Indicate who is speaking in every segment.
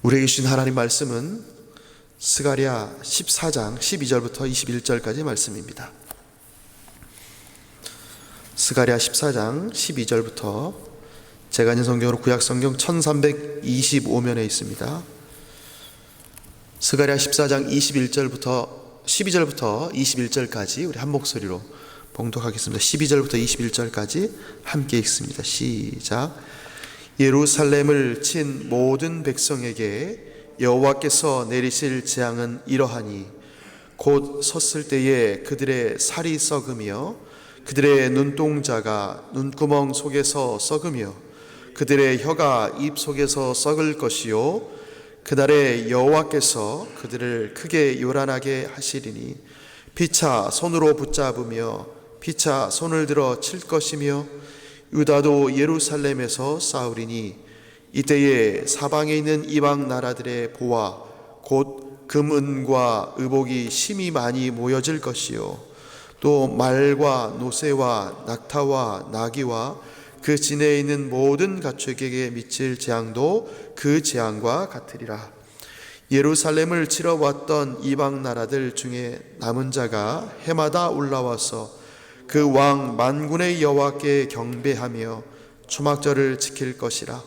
Speaker 1: 우리에게 주신 하나님 말씀은 스가랴 14장 12절부터 21절까지 말씀입니다. 스가랴 14장 12절부터 제가 있는 성경으로 구약성경 1325면에 있습니다. 스가랴 14장 12절부터 21절까지 우리 한 목소리로 봉독하겠습니다. 12절부터 21절까지 함께 읽습니다. 시작. 예루살렘을 친 모든 백성에게 여호와께서 내리실 재앙은 이러하니 곧 섰을 때에 그들의 살이 썩으며 그들의 눈동자가 눈구멍 속에서 썩으며 그들의 혀가 입 속에서 썩을 것이요 그날에 여호와께서 그들을 크게 요란하게 하시리니 피차 손으로 붙잡으며 피차 손을 들어 칠 것이며 유다도 예루살렘에서 싸우리니 이때에 사방에 있는 이방 나라들의 보화 곧 금은과 의복이 심히 많이 모여질 것이요 또 말과 노새와 낙타와 나귀와 그 진해에 있는 모든 가축에게 미칠 재앙도 그 재앙과 같으리라. 예루살렘을 치러 왔던 이방 나라들 중에 남은 자가 해마다 올라와서 그 왕 만군의 여호와께 경배하며 초막절을 지킬 것이라.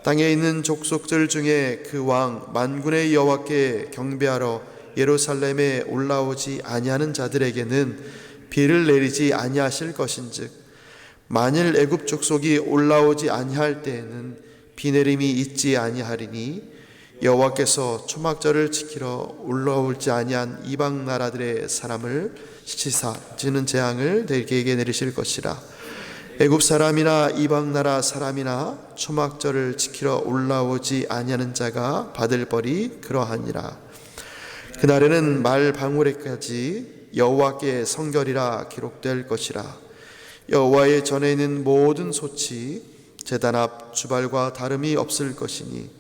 Speaker 1: 땅에 있는 족속들 중에 그 왕 만군의 여호와께 경배하러 예루살렘에 올라오지 아니하는 자들에게는 비를 내리지 아니하실 것인즉 만일 애굽 족속이 올라오지 아니할 때에는 비 내림이 있지 아니하리니 여호와께서 초막절을 지키러 올라올지 아니한 이방 나라들의 사람을 시사 지는 재앙을 내게에게 내리실 것이라. 애굽 사람이나 이방 나라 사람이나 초막절을 지키러 올라오지 아니하는 자가 받을 벌이 그러하니라. 그날에는 말 방울에까지 여호와께 성결이라 기록될 것이라. 여호와의 전에 있는 모든 솥이 제단 앞 주발과 다름이 없을 것이니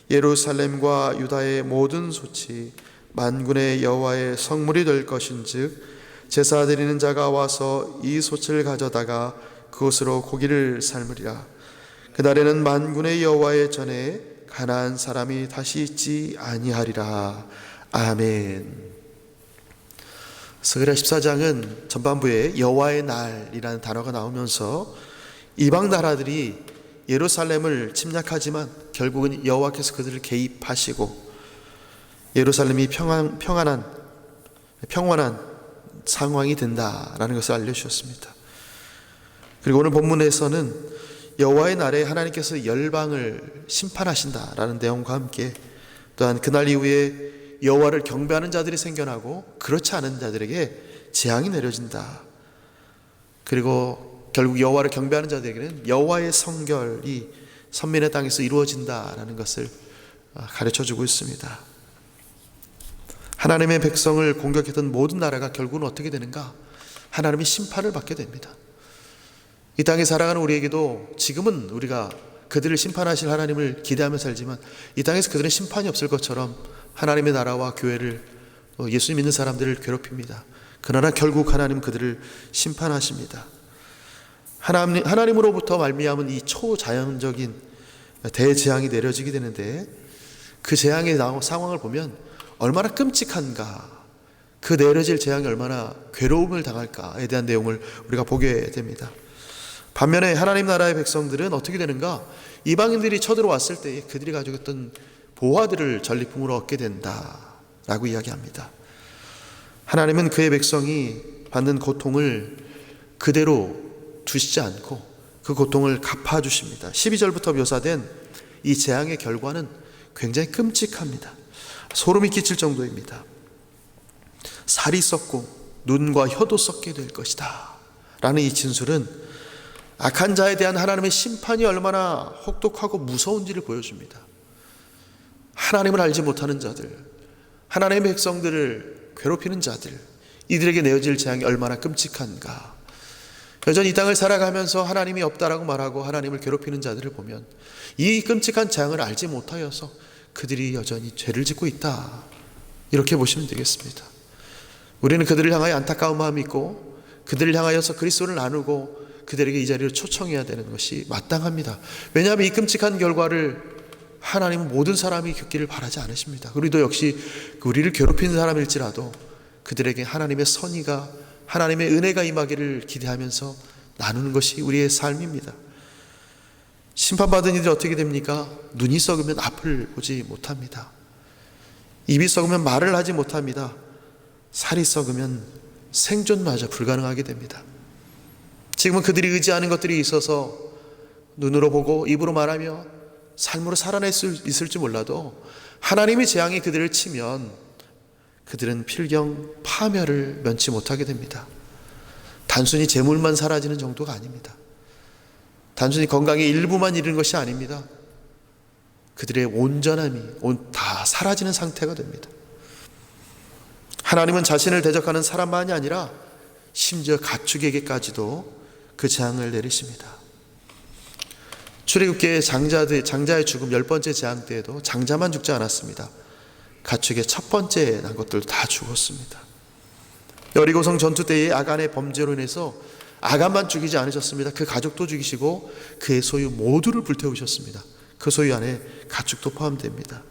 Speaker 1: 예루살렘과 유다의 모든 솥이 만군의 여호와의 성물이 될 것인즉 제사 드리는 자가 와서 이 솥을 가져다가 그것으로 고기를 삶으리라. 그날에는 만군의 여호와의 전에 가나안 사람이 다시 있지 아니하리라. 아멘. 스가랴 14장은 전반부에 여호와의 날이라는 단어가 나오면서 이방 나라들이 예루살렘을 침략하지만 결국은 여호와께서 그들을 개입하시고 예루살렘이 평안한 상황이 된다라는 것을 알려주셨습니다. 그리고 오늘 본문에서는 여호와의 날에 하나님께서 열방을 심판하신다라는 내용과 함께 또한 그날 이후에 여호와를 경배하는 자들이 생겨나고 그렇지 않은 자들에게 재앙이 내려진다. 그리고 결국 여호와를 경배하는 자들에게는 여호와의 성결이 선민의 땅에서 이루어진다라는 것을 가르쳐주고 있습니다. 하나님의 백성을 공격했던 모든 나라가 결국은 어떻게 되는가? 하나님이 심판을 받게 됩니다. 이 땅에 살아가는 우리에게도 지금은 우리가 그들을 심판하실 하나님을 기대하며 살지만 이 땅에서 그들은 심판이 없을 것처럼 하나님의 나라와 교회를 예수 믿는 사람들을 괴롭힙니다. 그러나 결국 하나님은 그들을 심판하십니다. 하나님으로부터 말미암은 이 초자연적인 대재앙이 내려지게 되는데 그 재앙의 상황을 보면 얼마나 끔찍한가, 그 내려질 재앙이 얼마나 괴로움을 당할까에 대한 내용을 우리가 보게 됩니다. 반면에 하나님 나라의 백성들은 어떻게 되는가? 이방인들이 쳐들어왔을 때 그들이 가지고 있던 보화들을 전리품으로 얻게 된다라고 이야기합니다. 하나님은 그의 백성이 받는 고통을 그대로 두시지 않고 그 고통을 갚아주십니다. 12절부터 묘사된 이 재앙의 결과는 굉장히 끔찍합니다. 소름이 끼칠 정도입니다. 살이 썩고 눈과 혀도 썩게 될 것이다 라는 이 진술은 악한 자에 대한 하나님의 심판이 얼마나 혹독하고 무서운지를 보여줍니다. 하나님을 알지 못하는 자들, 하나님의 백성들을 괴롭히는 자들, 이들에게 내어질 재앙이 얼마나 끔찍한가. 여전히 이 땅을 살아가면서 하나님이 없다라고 말하고 하나님을 괴롭히는 자들을 보면 이 끔찍한 재앙을 알지 못하여서 그들이 여전히 죄를 짓고 있다, 이렇게 보시면 되겠습니다. 우리는 그들을 향하여 안타까운 마음이 있고 그들을 향하여서 그리스도를 나누고 그들에게 이 자리를 초청해야 되는 것이 마땅합니다. 왜냐하면 이 끔찍한 결과를 하나님은 모든 사람이 겪기를 바라지 않으십니다. 우리도 역시 우리를 괴롭히는 사람일지라도 그들에게 하나님의 선의가, 하나님의 은혜가 임하기를 기대하면서 나누는 것이 우리의 삶입니다. 심판받은 이들이 어떻게 됩니까? 눈이 썩으면 앞을 보지 못합니다. 입이 썩으면 말을 하지 못합니다. 살이 썩으면 생존마저 불가능하게 됩니다. 지금은 그들이 의지하는 것들이 있어서 눈으로 보고 입으로 말하며 삶으로 살아낼 수 있을지 몰라도 하나님의 재앙이 그들을 치면 그들은 필경 파멸을 면치 못하게 됩니다. 단순히 재물만 사라지는 정도가 아닙니다. 단순히 건강의 일부만 잃은 것이 아닙니다. 그들의 온전함이 다 사라지는 상태가 됩니다. 하나님은 자신을 대적하는 사람만이 아니라 심지어 가축에게까지도 그 재앙을 내리십니다. 출애굽기의 장자의 죽음 10번째 재앙 때에도 장자만 죽지 않았습니다. 가축의 첫 번째 난 것들도 다 죽었습니다. 여리고성 전투 때의 아간의 범죄로 인해서 아간만 죽이지 않으셨습니다. 그 가족도 죽이시고 그의 소유 모두를 불태우셨습니다. 그 소유 안에 가축도 포함됩니다.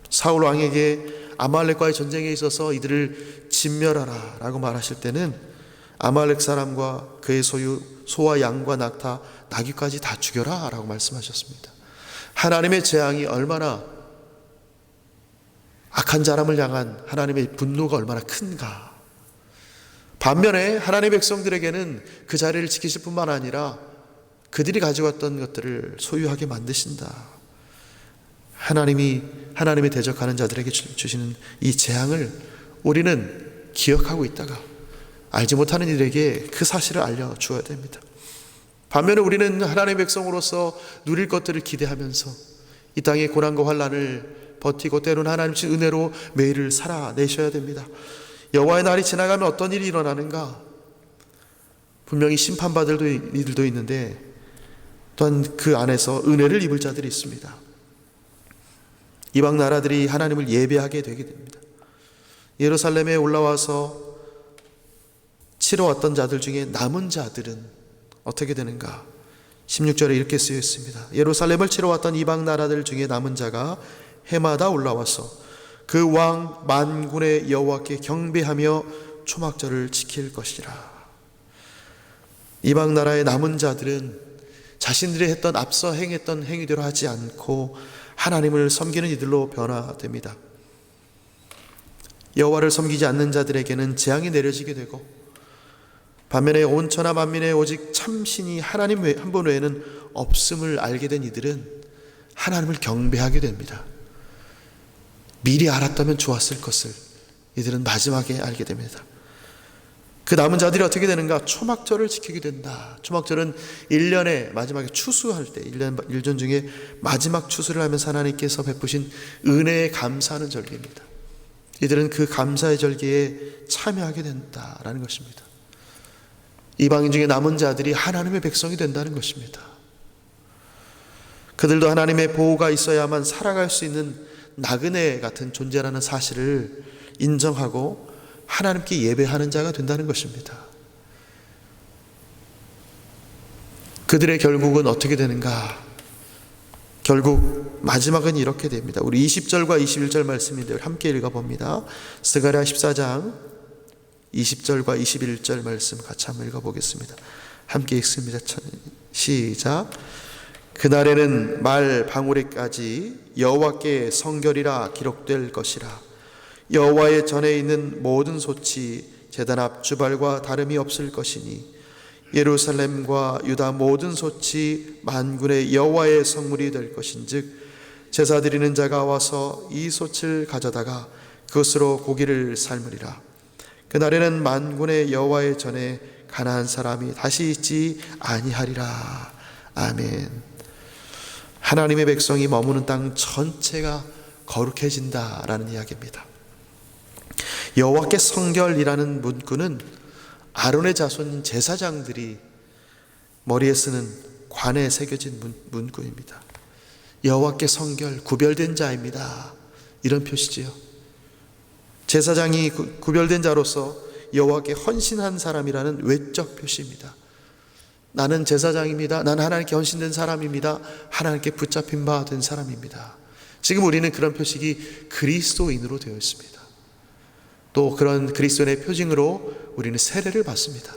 Speaker 1: 사울 왕에게 아말렉과의 전쟁에 있어서 이들을 진멸하라 라고 말하실 때는 아말렉 사람과 그의 소유 소와 양과 낙타 나귀까지 다 죽여라 라고 말씀하셨습니다. 하나님의 재앙이 얼마나 악한 사람을 향한 하나님의 분노가 얼마나 큰가. 반면에 하나님의 백성들에게는 그 자리를 지키실 뿐만 아니라 그들이 가지고 왔던 것들을 소유하게 만드신다. 하나님이 대적하는 자들에게 주시는 이 재앙을 우리는 기억하고 있다가 알지 못하는 이들에게 그 사실을 알려주어야 됩니다. 반면에 우리는 하나님의 백성으로서 누릴 것들을 기대하면서 이 땅의 고난과 환난을 버티고 때로는 하나님 주 은혜로 매일을 살아내셔야 됩니다. 여호와의 날이 지나가면 어떤 일이 일어나는가? 분명히 심판받을 이들도 있는데 또한 그 안에서 은혜를 입을 자들이 있습니다. 이방 나라들이 하나님을 예배하게 되게 됩니다. 예루살렘에 올라와서 치러왔던 자들 중에 남은 자들은 어떻게 되는가? 16절에 이렇게 쓰여 있습니다. 예루살렘을 치러왔던 이방 나라들 중에 남은 자가 해마다 올라와서 그 왕 만군의 여호와께 경배하며 초막절을 지킬 것이라. 이방 나라의 남은 자들은 자신들이 앞서 행했던 행위대로 하지 않고 하나님을 섬기는 이들로 변화됩니다. 여호와를 섬기지 않는 자들에게는 재앙이 내려지게 되고, 반면에 온 천하 만민의 오직 참신이 하나님 한 분 외에는 없음을 알게 된 이들은 하나님을 경배하게 됩니다. 미리 알았다면 좋았을 것을 이들은 마지막에 알게 됩니다. 그 남은 자들이 어떻게 되는가? 초막절을 지키게 된다. 초막절은 1년에 마지막에 추수할 때 1년 중에 마지막 추수를 하면서 하나님께서 베푸신 은혜에 감사하는 절기입니다. 이들은 그 감사의 절기에 참여하게 된다라는 것입니다. 이방인 중에 남은 자들이 하나님의 백성이 된다는 것입니다. 그들도 하나님의 보호가 있어야만 살아갈 수 있는 나그네 같은 존재라는 사실을 인정하고 하나님께 예배하는 자가 된다는 것입니다. 그들의 결국은 어떻게 되는가? 결국 마지막은 이렇게 됩니다. 우리 20절과 21절 말씀인데 함께 읽어봅니다. 스가랴 14장 20절과 21절 말씀 같이 한번 읽어보겠습니다. 함께 읽습니다. 시작. 그날에는 말 방울에까지 여호와께 성결이라 기록될 것이라. 여호와의 전에 있는 모든 솥이 제단 앞 주발과 다름이 없을 것이니 예루살렘과 유다 모든 솥이 만군의 여호와의 성물이 될 것인즉 제사 드리는 자가 와서 이 솥을 가져다가 그것으로 고기를 삶으리라. 그날에는 만군의 여호와의 전에 가나안 사람이 다시 있지 아니하리라. 아멘. 하나님의 백성이 머무는 땅 전체가 거룩해진다라는 이야기입니다. 여호와께 성결이라는 문구는 아론의 자손인 제사장들이 머리에 쓰는 관에 새겨진 문구입니다. 여호와께 성결, 구별된 자입니다. 이런 표시지요. 제사장이 구별된 자로서 여호와께 헌신한 사람이라는 외적 표시입니다. 나는 제사장입니다. 나는 하나님께 헌신된 사람입니다. 하나님께 붙잡힌 바 된 사람입니다. 지금 우리는 그런 표식이 그리스도인으로 되어 있습니다. 또 그런 그리스도인의 표징으로 우리는 세례를 받습니다.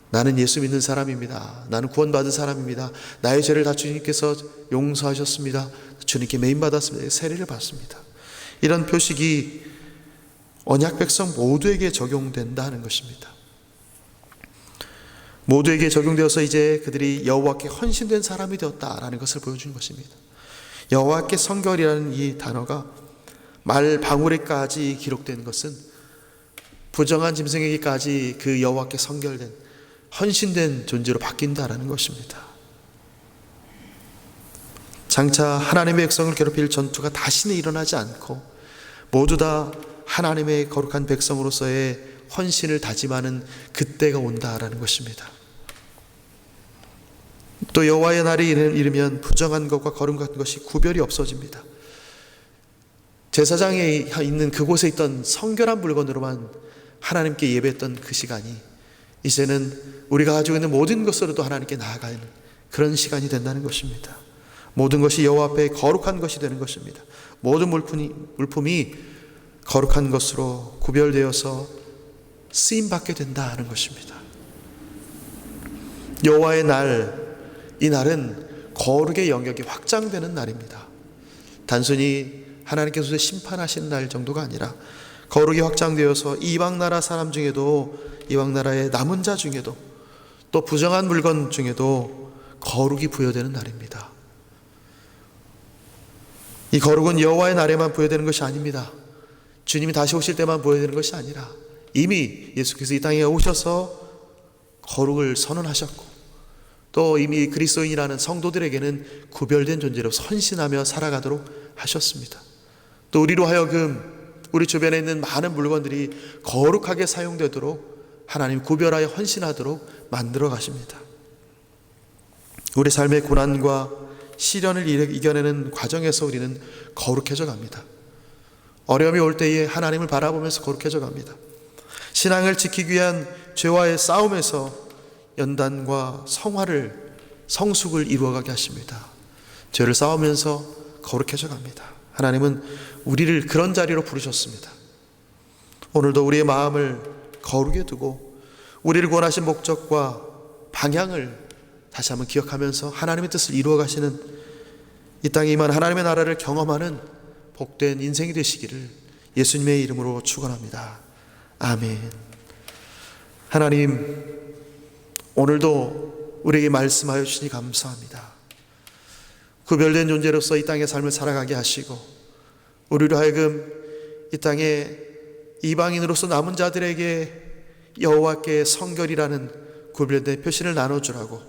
Speaker 1: 나는 예수 믿는 사람입니다. 나는 구원받은 사람입니다. 나의 죄를 다 주님께서 용서하셨습니다. 주님께 메인받았습니다. 세례를 받습니다. 이런 표식이 언약 백성 모두에게 적용된다는 것입니다. 모두에게 적용되어서 이제 그들이 여호와께 헌신된 사람이 되었다라는 것을 보여준 것입니다. 여호와께 성결이라는 이 단어가 말 방울에까지 기록된 것은 부정한 짐승에게까지 그 여호와께 성결된 헌신된 존재로 바뀐다라는 것입니다. 장차 하나님의 백성을 괴롭힐 전투가 다시는 일어나지 않고 모두 다 하나님의 거룩한 백성으로서의 헌신을 다짐하는 그때가 온다라는 것입니다. 또 여호와의 날이 이르면 부정한 것과 거룩 같은 것이 구별이 없어집니다. 제사장에 있는 그곳에 있던 성결한 물건으로만 하나님께 예배했던 그 시간이 이제는 우리가 가지고 있는 모든 것으로도 하나님께 나아가는 그런 시간이 된다는 것입니다. 모든 것이 여호와 앞에 거룩한 것이 되는 것입니다. 모든 물품이 거룩한 것으로 구별되어서 쓰임받게 된다는 것입니다. 여호와의 날, 이 날은 거룩의 영역이 확장되는 날입니다. 단순히 하나님께서 심판하시는 날 정도가 아니라 거룩이 확장되어서 이방 나라 사람 중에도, 이방 나라의 남은 자 중에도, 또 부정한 물건 중에도 거룩이 부여되는 날입니다. 이 거룩은 여호와의 날에만 부여되는 것이 아닙니다. 주님이 다시 오실 때만 부여되는 것이 아니라 이미 예수께서 이 땅에 오셔서 거룩을 선언하셨고, 또 이미 그리스도인이라는 성도들에게는 구별된 존재로 헌신하며 살아가도록 하셨습니다. 또 우리로 하여금 우리 주변에 있는 많은 물건들이 거룩하게 사용되도록 하나님 구별하여 헌신하도록 만들어 가십니다. 우리 삶의 고난과 시련을 이겨내는 과정에서 우리는 거룩해져 갑니다. 어려움이 올 때에 하나님을 바라보면서 거룩해져 갑니다. 신앙을 지키기 위한 죄와의 싸움에서 연단과 성숙을 이루어가게 하십니다. 죄를 싸우면서 거룩해져 갑니다. 하나님은 우리를 그런 자리로 부르셨습니다. 오늘도 우리의 마음을 거룩에 두고 우리를 구원하신 목적과 방향을 다시 한번 기억하면서 하나님의 뜻을 이루어 가시는 이 땅에 임한 하나님의 나라를 경험하는 복된 인생이 되시기를 예수님의 이름으로 축원합니다. 아멘. 하나님, 오늘도 우리에게 말씀하여 주시니 감사합니다. 구별된 존재로서 이 땅의 삶을 살아가게 하시고 우리로 하여금 이 땅에 이방인으로서 남은 자들에게 여호와께 성결이라는 구별된 표시를 나눠주라고,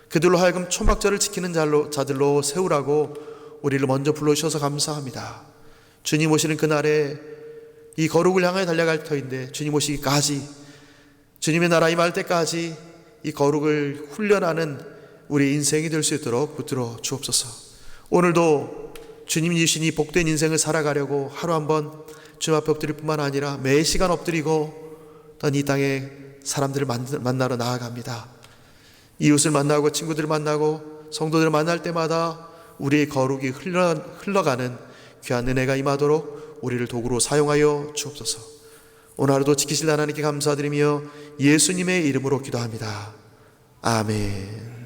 Speaker 1: 그들로 하여금 초막절을 지키는 자들로 세우라고 우리를 먼저 불러주셔서 감사합니다. 주님 오시는 그날에 이 거룩을 향하여 달려갈 터인데 주님 오시기까지, 주님의 나라 임할 때까지 이 거룩을 훈련하는 우리 인생이 될 수 있도록 붙들어 주옵소서. 오늘도 주님이 주신 이 복된 인생을 살아가려고 하루 한번 주님 앞에 엎드릴 뿐만 아니라 매 시간 엎드리고 또 이 땅에 사람들을 만나러 나아갑니다. 이웃을 만나고 친구들을 만나고 성도들을 만날 때마다 우리의 거룩이 흘러가는 귀한 은혜가 임하도록 우리를 도구로 사용하여 주옵소서. 오늘 하루도 지키실 하나님께 감사드리며 예수님의 이름으로 기도합니다. 아멘.